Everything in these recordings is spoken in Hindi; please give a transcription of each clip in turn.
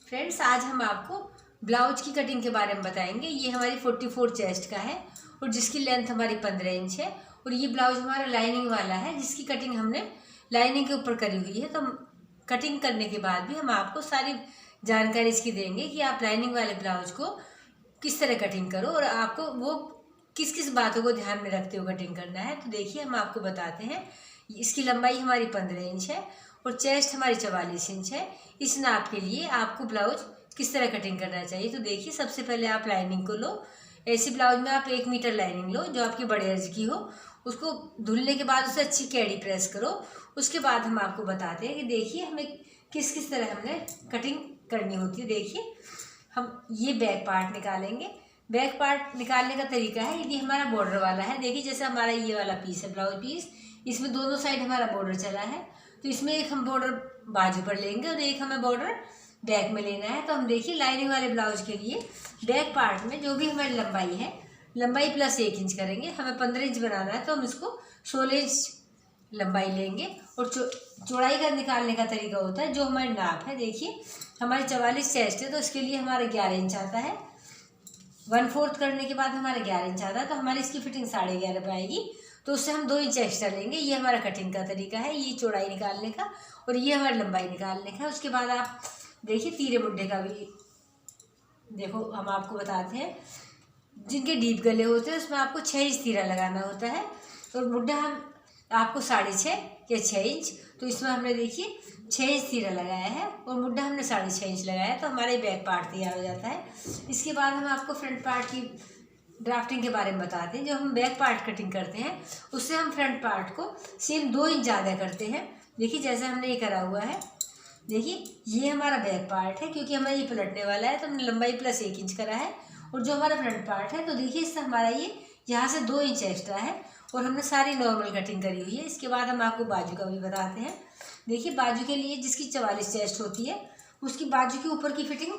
फ्रेंड्स, आज हम आपको ब्लाउज की कटिंग के बारे में बताएंगे। ये हमारी 44 चेस्ट का है और जिसकी लेंथ हमारी 15 इंच है। और ये ब्लाउज हमारा लाइनिंग वाला है जिसकी कटिंग हमने लाइनिंग के ऊपर करी हुई है। तो कटिंग करने के बाद भी हम आपको सारी जानकारी इसकी देंगे कि आप लाइनिंग वाले ब्लाउज को किस तरह कटिंग करो और आपको वो किस किस बातों को ध्यान में रखते हुए कटिंग करना है। तो देखिए, हम आपको बताते हैं। इसकी लंबाई हमारी 15 इंच है और चेस्ट हमारी 44 इंच है। इस नाप के लिए आपको ब्लाउज किस तरह कटिंग करना चाहिए। तो देखिए, सबसे पहले आप लाइनिंग को लो। ऐसी ब्लाउज में आप 1 मीटर लाइनिंग लो जो आपकी बड़े अर्ज की हो। उसको धुलने के बाद उसे अच्छी कैडी प्रेस करो। उसके बाद हम आपको बताते हैं कि देखिए हमें किस किस तरह हमने कटिंग करनी होती है। देखिए, हम ये बैक पार्ट निकालेंगे। बैक पार्ट निकालने का तरीका है, यदि हमारा बॉर्डर वाला है, देखिए जैसे हमारा ये वाला पीस है ब्लाउज पीस, इसमें दोनों साइड हमारा बॉर्डर चला है। तो इसमें एक हम बॉर्डर बाजू पर लेंगे और एक हमें बॉर्डर बैक में लेना है। तो हम देखिए, लाइनिंग वाले ब्लाउज के लिए बैक पार्ट में जो भी हमारी लंबाई है, लंबाई प्लस 1 इंच करेंगे। हमें 15 इंच बनाना है तो हम इसको 16 इंच लंबाई लेंगे। और चौड़ाई का निकालने का तरीका होता है जो हमारी नाप है। देखिए, हमारी 44 चेस्ट है तो इसके लिए हमारा 11 इंच आता है। 1/4 करने के बाद हमारा 11 इंच आता है, तो हमारी इसकी फिटिंग 11.5 पे आएगी। तो उससे हम 2 इंच एक्स्ट्रा लेंगे। ये हमारा कटिंग का तरीका है, ये चौड़ाई निकालने का और ये हमारी लंबाई निकालने का है। उसके बाद आप देखिए, तीरे मुड्ढे का भी देखो, हम आपको बताते हैं। जिनके डीप गले होते हैं उसमें आपको 6 इंच तीरा लगाना होता है। और मुड्ढा हम आपको 6.5 या 6 इंच, तो इसमें हमने देखिए 6 इंच तीरा लगाया है और मुड्ढा हमने 6.5 इंच लगाया है। तो हमारे बैक पार्ट तैयार हो जाता है। इसके बाद हम आपको फ्रंट पार्ट की ड्राफ्टिंग के बारे में बताते हैं। जो हम बैक पार्ट कटिंग करते हैं उससे हम फ्रंट पार्ट को सेम 2 इंच ज़्यादा करते हैं। देखिए, जैसे हमने ये करा हुआ है, देखिए ये हमारा बैक पार्ट है क्योंकि हमें ये पलटने वाला है, तो हमने लंबाई प्लस 1 इंच करा है। और जो हमारा फ्रंट पार्ट है, तो देखिए इससे हमारा ये यहाँ से 2 इंच एक्स्ट्रा है और हमने सारी नॉर्मल कटिंग करी हुई है। इसके बाद हम आपको बाजू का भी बताते हैं। देखिए, बाजू के लिए जिसकी 44 चेस्ट होती है उसकी बाजू के ऊपर की फिटिंग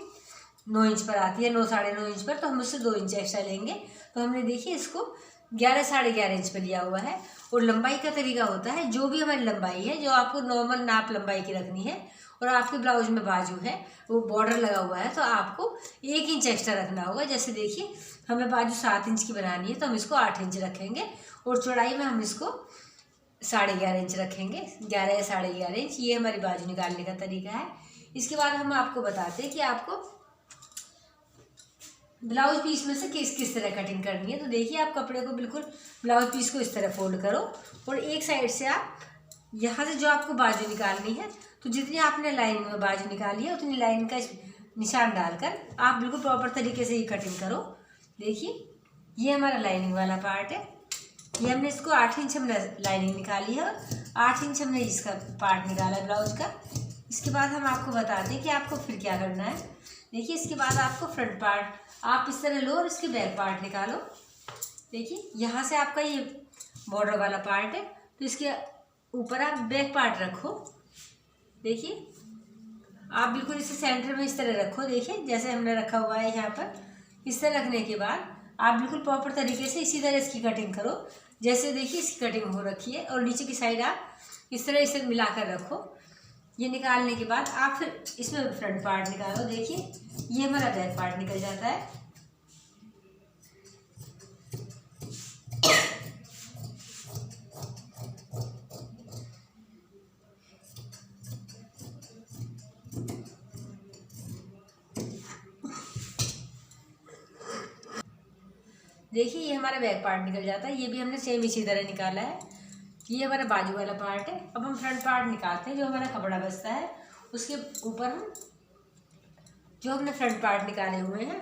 9 इंच पर आती है, 9 साढ़े 9 इंच पर, तो हम उससे 2 इंच एक्स्ट्रा लेंगे। तो हमने देखिए इसको 11 साढ़े 11 इंच पर लिया हुआ है। और लंबाई का तरीका होता है, जो भी हमारी लंबाई है, जो आपको नॉर्मल नाप लंबाई की रखनी है और आपके ब्लाउज में बाजू है, वो बॉर्डर लगा हुआ है, तो आपको 1 इंच एक्स्ट्रा रखना होगा। जैसे देखिए, हमें बाजू 7 इंच की बनानी है तो हम इसको 8 इंच रखेंगे और चौड़ाई में हम इसको 11.5 इंच रखेंगे, 11 या 11.5 इंच। ये हमारी बाजू निकालने का तरीका है। इसके बाद हम आपको बताते हैं कि आपको ब्लाउज पीस में से किस किस तरह कटिंग करनी है। तो देखिए, आप कपड़े को बिल्कुल ब्लाउज पीस को इस तरह फोल्ड करो और एक साइड से आप यहाँ से जो आपको बाजू निकालनी है, तो जितनी आपने लाइन में बाजू निकाली है उतनी लाइन का निशान डालकर आप बिल्कुल प्रॉपर तरीके से ये कटिंग करो। देखिए, ये हमारा लाइनिंग वाला पार्ट है। ये हमने इसको 8 इंच हमने लाइनिंग निकाली है, 8 इंच हमने इसका पार्ट निकाला है ब्लाउज का। इसके बाद हम आपको बताते हैं कि आपको फिर क्या करना है। देखिए, इसके बाद आपको फ्रंट पार्ट आप इस तरह लो और इसके बैक पार्ट निकालो। देखिए, यहाँ से आपका ये बॉर्डर वाला पार्ट है, तो इसके ऊपर आप बैक पार्ट रखो। देखिए, आप बिल्कुल इसे सेंटर में इस तरह रखो। देखिए, जैसे हमने रखा हुआ है यहाँ पर, इस तरह रखने के बाद आप बिल्कुल प्रॉपर तरीके से इसी तरह इसकी कटिंग करो। जैसे देखिए इसकी कटिंग हो रखी है और नीचे की साइड आप इस तरह इसे मिलाकर रखो। ये निकालने के बाद आप फिर इसमें फ्रंट पार्ट निकालो। देखिए, ये हमारा बैक पार्ट निकल जाता है। देखिए, ये हमारा बैक पार्ट निकल जाता है। ये भी हमने सेम इसी तरह निकाला है। ये हमारा बाजू वाला पार्ट है। अब हम फ्रंट पार्ट निकालते हैं। जो हमारा कपड़ा बचता है उसके ऊपर हम जो हमने फ्रंट पार्ट निकाले हुए हैं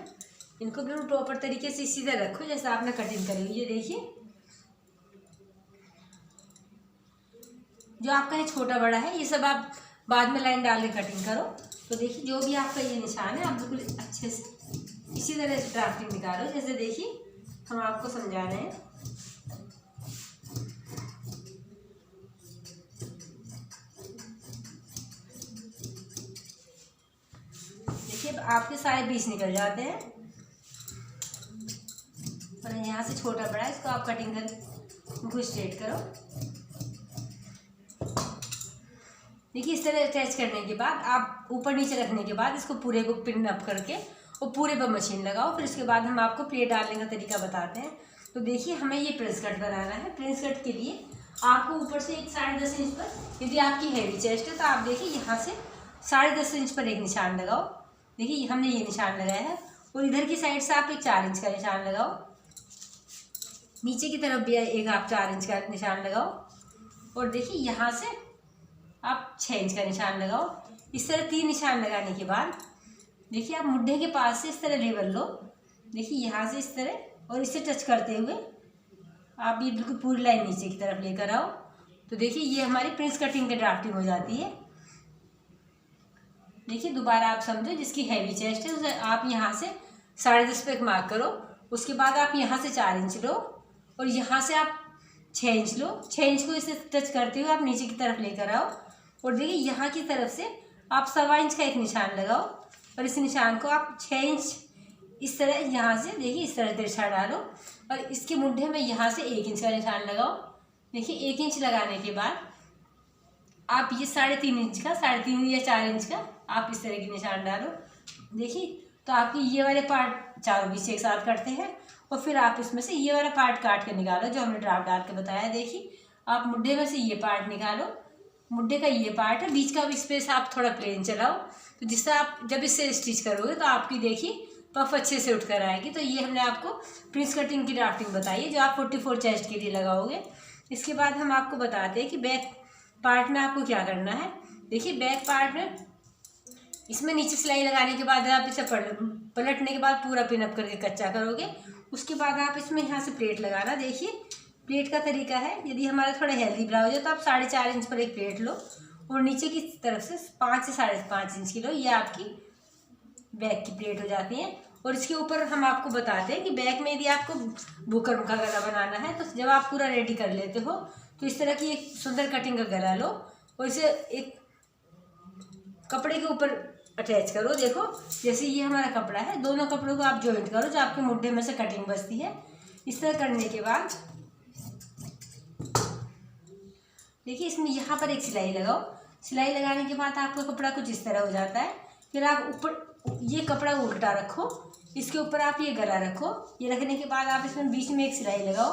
इनको भी हम प्रॉपर तरीके से इसी तरह रखो जैसे आपने कटिंग करी हुई है। देखिए, जो आपका ये छोटा बड़ा है, ये सब आप बाद में लाइन डाल के कटिंग करो। तो देखिए, जो भी आपका ये निशान है आप बिल्कुल अच्छे से इसी तरह से ड्राफ्टिंग निकालो। जैसे देखिए, हम आपको समझा रहे हैं। देखिए, आपके सारे 20 निकल जाते हैं और यहाँ से छोटा बड़ा इसको आप कटिंग कर इनको स्ट्रेट करो। देखिए इस तरह अटैच करने के बाद आप ऊपर नीचे रखने के बाद इसको पूरे को पिन अप करके और पूरे पर मशीन लगाओ। फिर उसके बाद हम आपको प्लेट डालने का तरीका बताते हैं। तो देखिए हमें ये प्रिंस कट बनाना है। प्रिंस कट के लिए आपको ऊपर से एक 10.5 इंच पर, यदि आपकी हैवी चेस्ट है तो आप देखिए यहाँ से 10.5 इंच पर एक निशान लगाओ। देखिए हमने ये निशान लगाया है और इधर की साइड से आप एक 4 इंच का निशान लगाओ। नीचे की तरफ भी एक आप 4 इंच का निशान लगाओ और देखिए यहाँ से आप 6 इंच का निशान लगाओ। इस तरह 3 निशान लगाने के बाद देखिए आप मुड्ढे के पास से इस तरह लेवल लो। देखिए यहाँ से इस तरह और इसे टच करते हुए आप ये बिल्कुल पूरी लाइन नीचे की तरफ लेकर आओ। तो देखिए ये हमारी प्रिंस कटिंग की ड्राफ्टिंग हो जाती है। देखिए दोबारा आप समझो, जिसकी हैवी चेस्ट है उसे आप यहाँ से 10.5 पे एक मार्क करो। उसके बाद आप यहाँ से 4 इंच लो और यहाँ से आप 6 इंच लो। 6 इंच को इसे टच करते हुए आप नीचे की तरफ लेकर आओ और देखिए यहाँ की तरफ से आप 1.25 इंच का एक निशान लगाओ और इस निशान को आप 6 इंच इस तरह यहाँ से देखिए इस तरह तिरछा डालो और इसके मुड्ढे में यहाँ से 1 इंच का निशान लगाओ। देखिए 1 इंच लगाने के बाद आप ये 3.5 इंच का, 3.5 या 4 इंच का आप इस तरह के निशान डालो। देखिए तो आपकी ये वाले पार्ट चारों बीच से एक साथ करते हैं और फिर आप इसमें से ये वाला पार्ट काट के निकालो जो हमने ड्राफ्ट डाल के बताया। देखिए आप मुड्ढे में से ये पार्ट निकालो, मुड्ढे का ये पार्ट है, बीच का भी स्पेस आप थोड़ा प्लेन चलाओ। तो जिससे आप जब इससे स्टिच करोगे तो आपकी देखिए पफ अच्छे से उठकर आएगी। तो ये हमने आपको प्रिंस कटिंग की ड्राफ्टिंग बताई है जो आप 44 चेस्ट के लिए लगाओगे। इसके बाद हम आपको बताते हैं कि बैक पार्ट में आपको क्या करना है। देखिए बैक पार्ट में इसमें नीचे सिलाई लगाने के बाद आप इसे पलटने के बाद पूरा पिन अप करके कच्चा करोगे। उसके बाद आप इसमें यहाँ से प्लेट लगाना। देखिए प्लेट का तरीका है, यदि हमारा थोड़ा हेल्दी ब्लाउज है तो आप 4.5 इंच पर एक प्लेट लो और नीचे की तरफ से 5 से 5.5 इंच की लो। ये आपकी बैक की प्लेट हो जाती है। और इसके ऊपर हम आपको बताते हैं कि बैक में यदि आपको बुकरम का गला बनाना है तो जब आप पूरा रेडी कर लेते हो तो इस तरह की एक सुंदर कटिंग का गला लो और इसे एक कपड़े के ऊपर अटैच करो। देखो जैसे ये हमारा कपड़ा है, दोनों कपड़ों को आप जॉइंट करो जो आपके मुड्ढे में से कटिंग बचती है। इस तरह करने के बाद देखिए इसमें यहाँ पर एक सिलाई लगाओ। सिलाई लगाने के बाद आपका कपड़ा कुछ इस तरह हो जाता है। फिर आप ऊपर ये कपड़ा उल्टा रखो, इसके ऊपर आप ये गला रखो। ये रखने के बाद आप इसमें बीच में एक सिलाई लगाओ।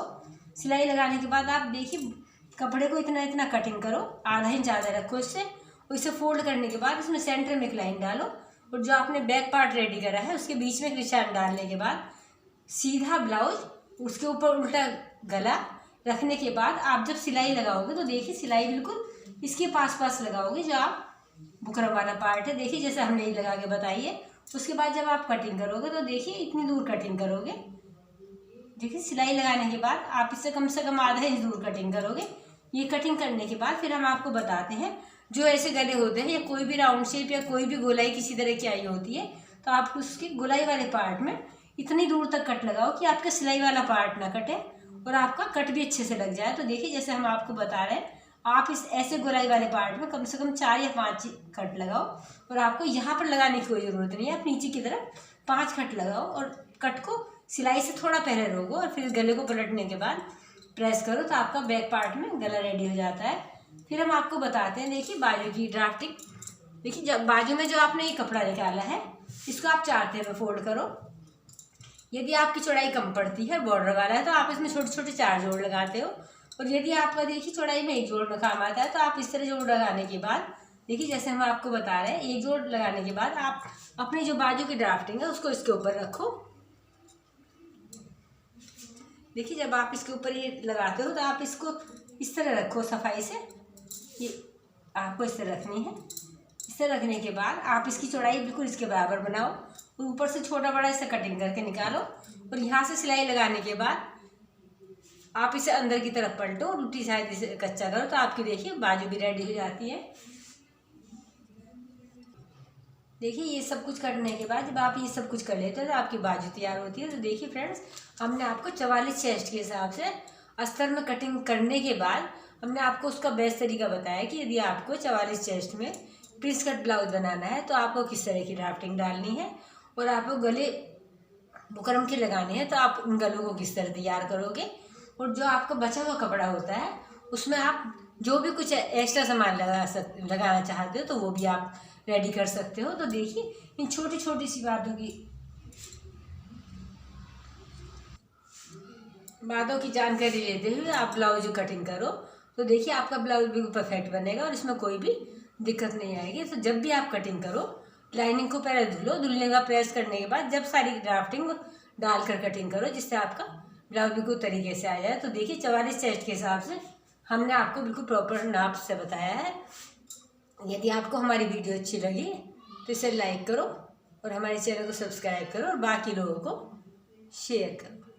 सिलाई लगाने के बाद आप देखिए कपड़े को इतना इतना कटिंग करो, आधा इंच ज़्यादा रखो इससे। और इसे फोल्ड करने के बाद इसमें सेंटर में एक लाइन डालो और जो आपने बैक पार्ट रेडी करा है उसके बीच में एक निशान डालने के बाद सीधा ब्लाउज, उसके ऊपर उल्टा गला रखने के बाद आप जब सिलाई लगाओगे तो देखिए सिलाई बिल्कुल इसके पास पास लगाओगे जो आप बुकरम वाला पार्ट है। देखिए जैसे हमने ये लगा के बताई है। उसके बाद जब आप कटिंग करोगे तो देखिए इतनी दूर कटिंग करोगे। देखिए सिलाई लगाने के बाद आप इससे कम आधा इंच दूर कटिंग करोगे। ये कटिंग करने के बाद फिर हम आपको बताते हैं जो ऐसे गले होते हैं या कोई भी राउंड शेप या कोई भी गोलाई किसी तरह की आई होती है तो आप उसके गोलाई वाले पार्ट में इतनी दूर तक कट लगाओ कि आपका सिलाई वाला पार्ट ना कटे और आपका कट भी अच्छे से लग जाए। तो देखिए जैसे हम आपको बता रहे हैं आप इस ऐसे गोलाई वाले पार्ट में कम से कम 4 या 5 कट लगाओ और आपको यहाँ पर लगाने की कोई ज़रूरत नहीं है। आप नीचे की तरफ 5 कट लगाओ और कट को सिलाई से थोड़ा पहले रोको और फिर गले को पलटने के बाद प्रेस करो तो आपका बैक पार्ट में गला रेडी हो जाता है। फिर हम आपको बताते हैं देखिए बाजू की ड्राफ्टिंग। देखिए जब बाजू में जो आपने ये कपड़ा निकाला है इसको आप 4 तह में फोल्ड करो। यदि आपकी चौड़ाई कम पड़ती है, बॉर्डर वाला है, तो आप इसमें छोटे छोटे 4 जोड़ लगाते हो। और यदि आपका देखिए चौड़ाई में 1 जोड़ में काम आता है तो आप इस तरह जोड़ लगाने के बाद देखिए जैसे हम आपको बता रहे हैं 1 जोड़ लगाने के बाद आप अपनी जो बाजू की ड्राफ्टिंग है उसको इसके ऊपर रखो। देखिए जब आप इसके ऊपर ये लगाते हो तो आप इसको इस तरह रखो सफाई से। ये आपको इस तरह रखनी है। इस तरह रखने के बाद आप इसकी चौड़ाई बिल्कुल इसके बराबर बनाओ और ऊपर से छोटा बड़ा इसे कटिंग करके निकालो और यहाँ से सिलाई लगाने के बाद आप इसे अंदर की तरफ पलटो और उल्टी साइड इसे कच्चा करो तो आपकी देखिए बाजू भी रेडी हो जाती है। देखिए ये सब कुछ करने के बाद जब आप ये सब कुछ कर लेते हो तो आपकी बाजू तैयार होती है। तो देखिए फ्रेंड्स हमने आपको 44 चेस्ट के हिसाब से अस्तर में कटिंग करने के बाद हमने आपको उसका बेस्ट तरीका बताया कि यदि आपको 44 चेस्ट में प्रिंस कट ब्लाउज बनाना है तो आपको किस तरह की ड्राफ्टिंग डालनी है और आपको गले बुकरम के लगाने हैं तो आप उन गलों को किस तरह तैयार करोगे और जो आपका बचा हुआ कपड़ा होता है उसमें आप जो भी कुछ एक्स्ट्रा सामान लगाना चाहते हो तो वो भी आप रेडी कर सकते हो। तो देखिए इन छोटी छोटी सी बातों की जानकारी लेते हुए आप ब्लाउज कटिंग करो तो देखिए आपका ब्लाउज बिल्कुल परफेक्ट बनेगा और इसमें कोई भी दिक्कत नहीं आएगी। तो जब भी आप कटिंग करो लाइनिंग को पहले धुलो, धुलने का प्रेस करने के बाद जब सारी ड्राफ्टिंग डालकर कटिंग करो जिससे आपका ब्लाउज बिल्कुल तरीके से आ जाए। तो देखिए 44 चेस्ट के हिसाब से हमने आपको बिल्कुल प्रॉपर नाप से बताया है। यदि आपको हमारी वीडियो अच्छी लगी तो इसे लाइक करो और हमारे चैनल को सब्सक्राइब करो और बाकी लोगों को शेयर करो।